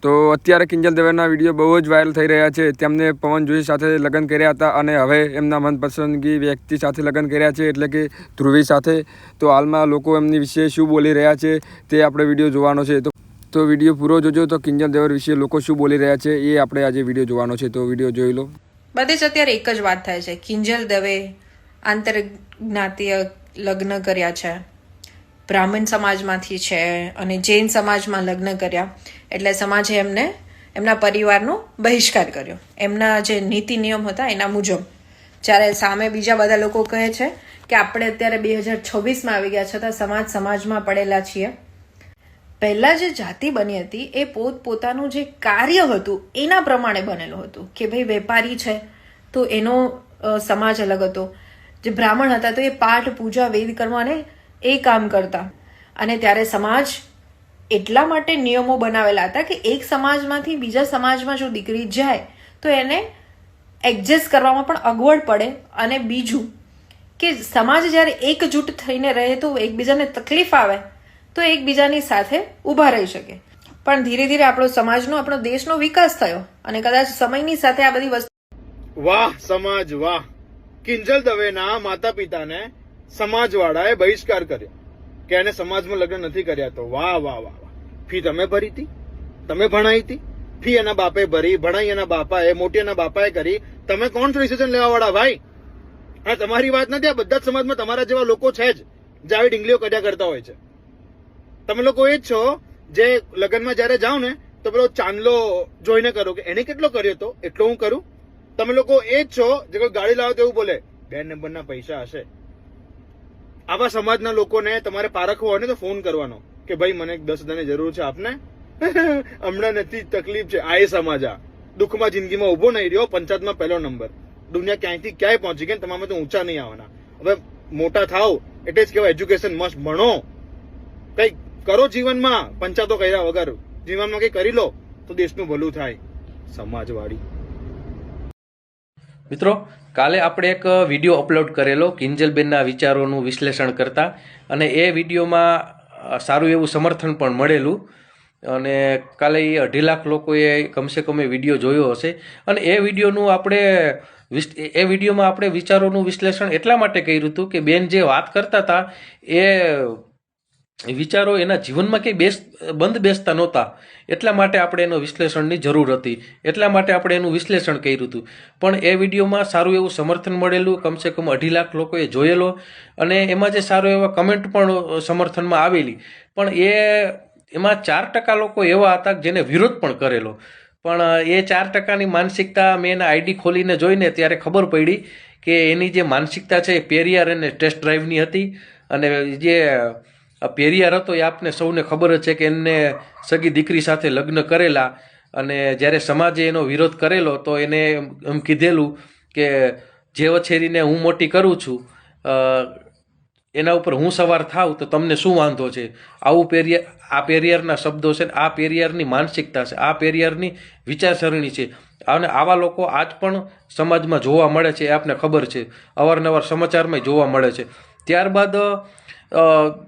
તો અત્યારે કિંજલ દવેના વિડીયો બહુ જ વાયરલ થઈ રહ્યા છે. તેમને પવન જોશી સાથે લગ્ન કર્યા હતા અને હવે એમના મનપસંદગી વ્યક્તિ સાથે લગ્ન કર્યા છે, એટલે કે ધ્રુવી સાથે. તો હાલમાં લોકો એમની વિશે શું બોલી રહ્યા છે તે આપણે વિડીયો જોવાનો છે. તો વિડીયો પૂરો જોજો તો કિંજલ દવે વિશે લોકો શું બોલી રહ્યા છે એ આપણે આજે વિડીયો જોવાનો છે. તો વિડીયો જોઈ લો. બધે જ અત્યારે એક જ વાત થાય છે, કિંજલ દવે આંતરજ્ઞાતીય લગ્ન કર્યા છે, બ્રાહ્મણ સમાજમાંથી છે અને જૈન સમાજમાં લગ્ન કર્યા, એટલે સમાજે એમના પરિવારનો બહિષ્કાર કર્યો એમના જે નીતિ નિયમ હતા એના મુજબ. જ્યારે સામે બીજા બધા લોકો કહે છે કે આપણે અત્યારે 2026માં આવી ગયા છતાં સમાજમાં પડેલા છીએ. પહેલા જે જાતિ બની હતી એ પોતાનું જે કાર્ય હતું એના પ્રમાણે બનેલું હતું કે ભાઈ વેપારી છે તો એનો સમાજ અલગ હતો, જે બ્રાહ્મણ હતા તો એ પાઠ પૂજા વેદ કરવાને એ કામ કરતા. અને ત્યારે સમાજ એટલા માટે નિયમો બનાવેલા હતા કે એક સમાજમાંથી બીજા સમાજમાં જો દીકરી જાય તો એને એડજસ્ટ કરવામાં પણ અગવડ પડે, અને બીજું કે સમાજ જ્યારે એકજૂટ થઈને રહે તો એકબીજાને તકલીફ આવે તો એકબીજાની સાથે ઊભા રહી શકે. પણ ધીરે ધીરે આપણો દેશનો વિકાસ થયો અને કદાચ સમયની સાથે આ બધી વસ્તુ. વાહ સમાજ વાહ! કિંજલ દવેના માતા પિતાને સમાજવાળાએ બહિષ્કાર કર્યો કે એને સમાજમાં લગ્ન નથી કર્યા. તો વાહ વાહ વાહ વાહ! ફી તમે ભરી હતી, તમે ભણાઈ હતી, ફી એના બાપે ભરી, ભણાઈ એના બાપાએ, મોટી એના બાપાએ કરી. તમે કોણ છો ડિસિઝન લેવા વાળા ભાઈ? આ તમારી વાત નથી, આ બધા જ સમાજમાં તમારા જેવા લોકો છે જ જે આવી ડીંગલીઓ કર્યા કરતા હોય છે. તમે લોકો એ જ છો જે લગ્નમાં જયારે જાઓ ને તો પેલો ચાંદલો જોઈને કરો કે એને કેટલો કર્યો તો એટલો હું કરું. તમે લોકો એ જ છો જે કોઈ ગાડી લાવો તો એવું બોલે 2 નંબરના પૈસા હશે. આવા સમાજના લોકોને તમારે પારખવો હોય ને તો ફોન કરવાનો કે ભાઈ મને 10,000ની જરૂર છે આપને, હમણાં નથી, તકલીફ છે. આ એ સમાજ, આ દુઃખમાં જિંદગીમાં ઉભો નહીં રહ્યો, પંચાયતમાં પહેલો નંબર. દુનિયા ક્યાંયથી ક્યાંય પહોંચી ગઈ, તમારે તો ઊંચા નહીં આવવાના. હવે મોટા થાવ એટલે જ કહેવાય એજ્યુકેશન મસ્ત, ભણો, કઈક કરો જીવનમાં. પંચાયતો કર્યા વગર જીવનમાં કઈ કરી લો તો દેશનું ભલું થાય. સમાજવાળી મિત્રો, કાલે આપણે એક વિડીયો અપલોડ કરેલો કિંજલબેનના વિચારોનું વિશ્લેષણ કરતા, અને એ વિડીયોમાં સારું એવું સમર્થન પણ મળેલું. અને કાલે 2.5 લાખ લોકોએ કમસે કમ એ વિડીયો જોયો હશે. અને એ વિડીયોમાં આપણે વિચારોનું વિશ્લેષણ એટલા માટે કર્યું હતું કે બેન જે વાત કરતા હતા એ વિચારો એના જીવનમાં કંઈ બંધ બેસતા નહોતા, એટલા માટે આપણે એનો વિશ્લેષણની જરૂર હતી, એટલા માટે આપણે એનું વિશ્લેષણ કર્યું હતું. પણ એ વિડીયોમાં સારું એવું સમર્થન મળેલું, કમસે કમ 2.5 લાખ લોકોએ જોયેલો, અને એમાં જે સારો એવા કમેન્ટ પણ સમર્થનમાં આવેલી. પણ એમાં 4% લોકો એવા હતા જેને વિરોધ પણ કરેલો. પણ એ 4%ની માનસિકતા મેં એના આઈડી ખોલીને જોઈને ત્યારે ખબર પડી કે એની જે માનસિકતા છે એ પેરિયાર અને ટેસ્ટ ડ્રાઈવની હતી. અને જે પેરિયાર હતો એ આપને સૌને ખબર જ છે કે એને સગી દીકરી સાથે લગ્ન કરેલા, અને જ્યારે સમાજે એનો વિરોધ કરેલો તો એને એમ કીધેલું કે જે વછેરીને હું મોટી કરું છું એના ઉપર હું સવાર થાવ તો તમને શું વાંધો છે. આવું આ પેરિયારના શબ્દો છે, આ પેરિયારની માનસિકતા છે, આ પેરિયારની વિચારસરણી છે. અને આવા લોકો આજ પણ સમાજમાં જોવા મળે છે, એ આપને ખબર છે, અવારનવાર સમાચારમાં જોવા મળે છે. ત્યારબાદ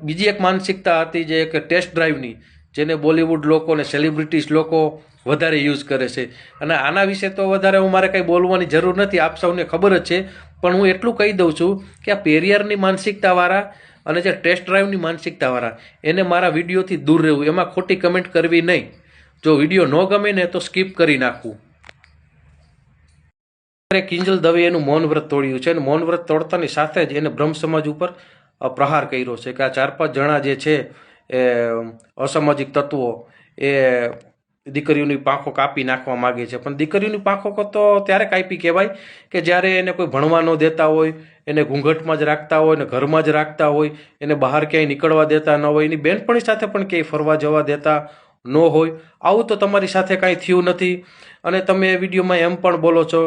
બીજી એક માનસિકતા હતી જે કે ટેસ્ટ ડ્રાઈવની, જેને બોલિવૂડ લોકો અને સેલિબ્રિટીઝ લોકો વધારે યુઝ કરે છે. અને આના વિશે તો વધારે મારે કંઈ બોલવાની જરૂર નથી, આપ સૌને ખબર જ છે. પણ હું એટલું કહી દઉં છું કે આ પેરિયારની માનસિકતાવાળા અને જે ટેસ્ટ ડ્રાઈવની માનસિકતાવાળા એને મારા વિડીયોથી દૂર રહેવું, એમાં ખોટી કમેન્ટ કરવી નહીં. જો વિડીયો ન ગમે ને તો સ્કીપ કરી નાખવું. કિંજલ દવે એનું મૌન વ્રત તોડ્યું છે, અને મૌન વ્રત તોડતાની સાથે જ એને બ્રહ્મ સમાજ ઉપર પ્રહાર કર્યો છે કે આ 4-5 જણા જે છે એ અસામાજિક તત્વો એ દીકરીઓની પાંખો કાપી નાખવા માગે છે. પણ દીકરીઓની પાંખો તો ત્યારે કાપી કહેવાય કે જ્યારે એને કોઈ ભણવા ન દેતા હોય, એને ઘૂંઘટમાં જ રાખતા હોય, ને ઘરમાં જ રાખતા હોય, એને બહાર ક્યાંય નીકળવા દેતા ન હોય, એની બેનપણી સાથે પણ ક્યાંય ફરવા જવા દેતા ન હોય. આવું તો તમારી સાથે કાંઈ થયું નથી. અને તમે એ વિડીયોમાં એમ પણ બોલો છો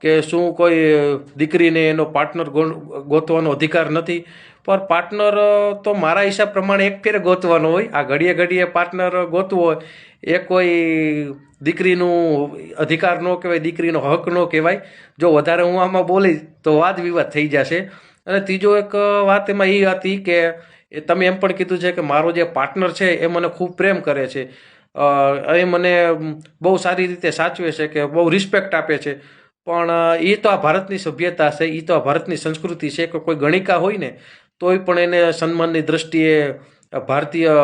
કે શું કોઈ દીકરીને એનો પાર્ટનર ગોતવાનો અધિકાર નથી. પણ પાર્ટનર તો મારા હિસાબ પ્રમાણે એક ફેરે ગોતવાનો હોય. આ ઘડીએ પાર્ટનર ગોતવો હોય એ કોઈ દીકરીનું અધિકાર ન કહેવાય, દીકરીનો હક ન કહેવાય. જો વધારે હું આમાં બોલીશ તો વાદ વિવાદ થઈ જશે. અને ત્રીજો એક વાત એમાં એ હતી કે તમે એમ પણ કીધું છે કે મારો જે પાર્ટનર છે એ મને ખૂબ પ્રેમ કરે છે. એ મને બહુ સારી રીતે સાચવે છે કે બહુ રિસ્પેક્ટ આપે છે. પણ એ તો આ ભારતની સભ્યતા છે, એ તો આ ભારતની સંસ્કૃતિ છે કે કોઈ ગણિકા હોય ને તોય પણ એને સન્માનની દ્રષ્ટિએ ભારતીય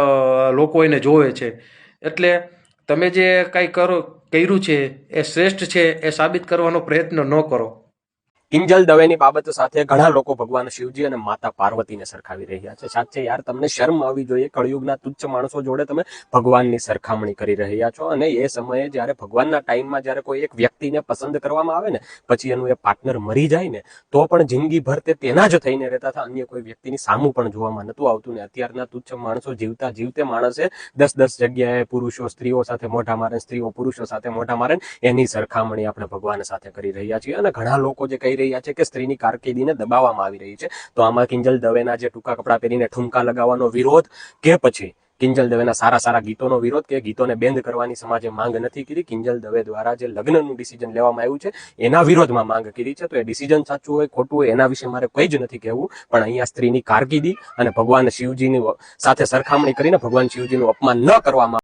લોકો એને જોવે છે. એટલે તમે જે કાંઈ કર્યું છે એ શ્રેષ્ઠ છે એ સાબિત કરવાનો પ્રયત્ન ન કરો. કિંજલ દવેની બાબત સાથે ઘણા લોકો ભગવાન શિવજી અને માતા પાર્વતીને સરખાવી રહ્યા છે. સાચે યાર, તમને શરમ આવવી જોઈએ. કળિયુગના તુચ્છ માણસો જોડે તમે ભગવાનની સરખામણી કરી રહ્યા છો. અને એ સમયે જ્યારે ભગવાનના ટાઈમમાં જ્યારે કોઈ એક વ્યક્તિને પસંદ કરવામાં આવે ને, પછી એનું એ પાર્ટનર મરી જાય ને, તો પણ જિંદગીભર તે તેના જ થઈને રહેતા હતા, અન્ય કોઈ વ્યક્તિની સામું પણ જોવામાં નતું આવતું. ને અત્યારના તુચ્છ માણસો જીવતા જીવતે માણસે 10 જગ્યાએ પુરુષો સ્ત્રીઓ સાથે મોઢા મારે, સ્ત્રીઓ પુરુષો સાથે મોઢા મારે, એની સરખામણી આપણે ભગવાન સાથે કરી રહ્યા છીએ. અને ઘણા લોકો જે કહી રહ્યા છે કે સ્ત્રીની કારકિર્દીને દબાવવામાં આવી રહી છે, તો આમાં કિંજલ દવેના જે ટૂંકા કપડા પહેરીને ઠુમકા લગાવવાનો વિરોધ, કે પછી કિંજલ દવેના સારા ગીતોનો વિરોધ, કે ગીતોને બેન્ડ કરવાની સમાજે માંગ નથી કરી. કિંજલ દવે દ્વારા જે લગ્નનું ડિસિઝન લેવામાં આવ્યું છે એના વિરોધમાં માંગ કરી છે. તો એ ડિસિઝન સાચું હોય ખોટું હોય એના વિશે મારે કંઈ જ નથી કહેવું, પણ અહીંયા સ્ત્રીની કારકિર્દી અને ભગવાન શિવજીની સાથે સરખામણી કરીને ભગવાન શિવજીનું અપમાન ન કરવામાં